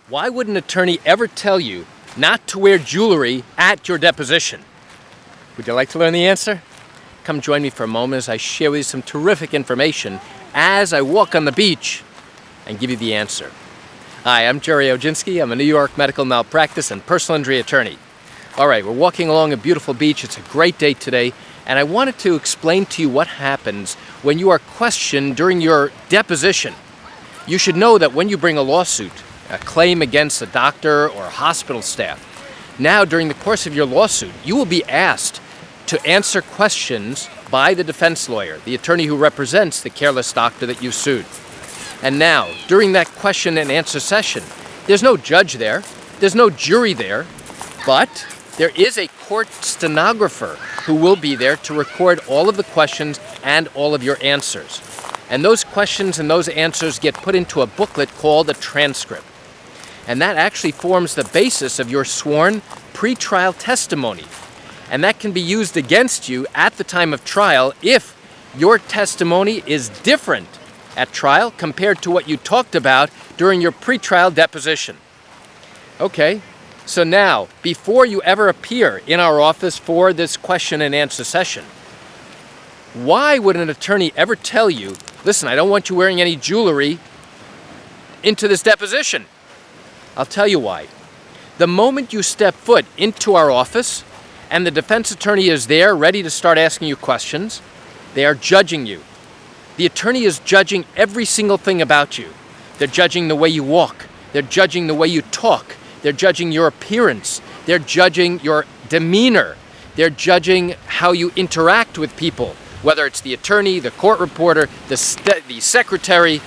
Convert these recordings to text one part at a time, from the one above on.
Why would an attorney ever tell you not to wear jewelry at your deposition? Would you like to learn the answer? Come join me for a moment as I share with you some terrific information as I walk on the beach and give you the answer. Hi, I'm Gerry Oginski. I'm a New York medical malpractice and personal injury attorney. All right, we're walking along a beautiful beach. It's a great day today, and I wanted to explain to you what happens when you are questioned during your deposition. You should know that when you bring a lawsuit, a claim against a doctor or a hospital staff, now during the course of your lawsuit, you will be asked to answer questions by the defense lawyer, the attorney who represents the careless doctor that you sued. And now, during that question and answer session, there's no judge there, there's no jury there, but there is a court stenographer who will be there to record all of the questions and all of your answers. And those questions and those answers get put into a booklet called a transcript. And that actually forms the basis of your sworn pretrial testimony. And that can be used against you at the time of trial if your testimony is different at trial compared to what you talked about during your pretrial deposition. Okay, so now, before you ever appear in our office for this question and answer session, why would an attorney ever tell you, listen, I don't want you wearing any jewelry into this deposition? I'll tell you why. The moment you step foot into our office and the defense attorney is there ready to start asking you questions, they are judging you. The attorney is judging every single thing about you. They're judging the way you walk. They're judging the way you talk. They're judging your appearance. They're judging your demeanor. They're judging how you interact with people, whether it's the attorney, the court reporter, the secretary,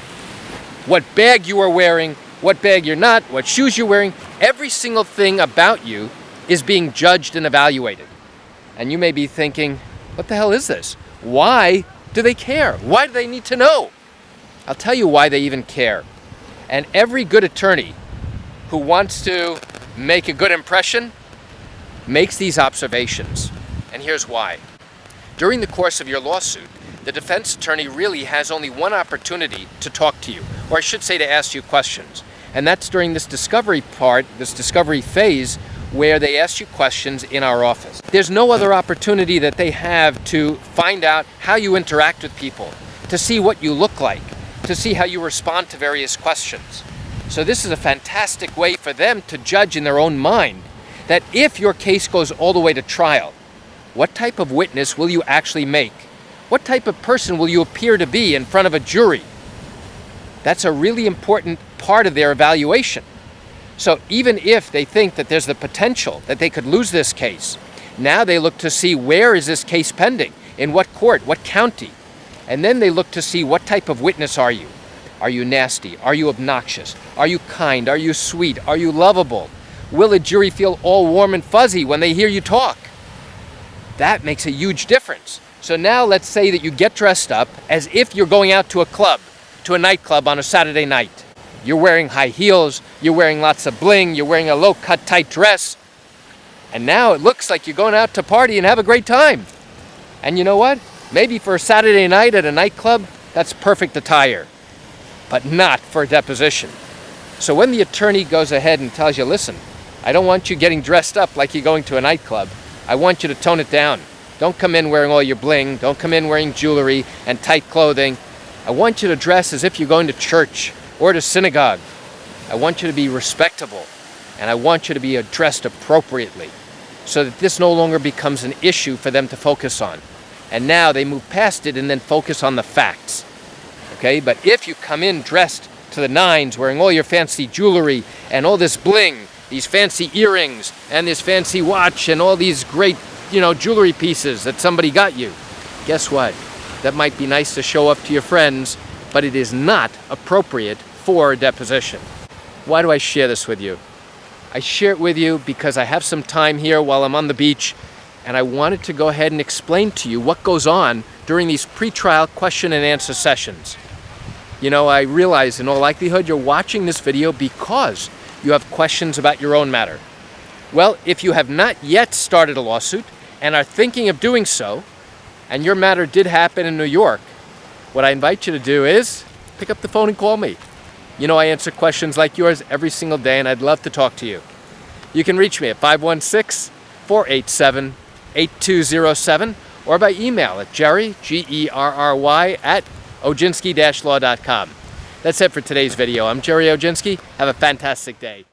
what bag you are wearing, what bag you're not, what shoes you're wearing. Every single thing about you is being judged and evaluated. And you may be thinking, what the hell is this? Why do they care? Why do they need to know? I'll tell you why they even care. And every good attorney who wants to make a good impression makes these observations. And here's why. During the course of your lawsuit, the defense attorney really has only one opportunity to talk to you, or I should say to ask you questions. And that's during this discovery part, this discovery phase, where they ask you questions in our office. There's no other opportunity that they have to find out how you interact with people, to see what you look like, to see how you respond to various questions. So this is a fantastic way for them to judge in their own mind that if your case goes all the way to trial, what type of witness will you actually make? What type of person will you appear to be in front of a jury? That's a really important part of their evaluation. So even if they think that there's the potential that they could lose this case, now they look to see where is this case pending, in what court, what county, and then they look to see what type of witness are you. Are you nasty? Are you obnoxious? Are you kind? Are you sweet? Are you lovable? Will a jury feel all warm and fuzzy when they hear you talk? That makes a huge difference. So now let's say that you get dressed up as if you're going out to a club, to a nightclub on a Saturday night. You're wearing high heels, you're wearing lots of bling, you're wearing a low-cut tight dress, and now it looks like you're going out to party and have a great time. And you know what? Maybe for a Saturday night at a nightclub, that's perfect attire, but not for a deposition. So when the attorney goes ahead and tells you, listen, I don't want you getting dressed up like you're going to a nightclub. I want you to tone it down. Don't come in wearing all your bling. Don't come in wearing jewelry and tight clothing. I want you to dress as if you're going to church or to synagogue. I want you to be respectable, and I want you to be dressed appropriately so that this no longer becomes an issue for them to focus on. And now they move past it and then focus on the facts. Okay, but if you come in dressed to the nines, wearing all your fancy jewelry and all this bling, these fancy earrings and this fancy watch and all these great, jewelry pieces that somebody got you, guess what? That might be nice to show up to your friends, but it is not appropriate for a deposition. Why do I share this with you? I share it with you because I have some time here while I'm on the beach, and I wanted to go ahead and explain to you what goes on during these pretrial question and answer sessions. I realize in all likelihood you're watching this video because you have questions about your own matter. Well, if you have not yet started a lawsuit and are thinking of doing so, and your matter did happen in New York, what I invite you to do is pick up the phone and call me. You know I answer questions like yours every single day, and I'd love to talk to you. You can reach me at 516-487-8207 or by email at Gerry, Gerry, at Oginski-law.com. That's it for today's video. I'm Gerry Oginski. Have a fantastic day.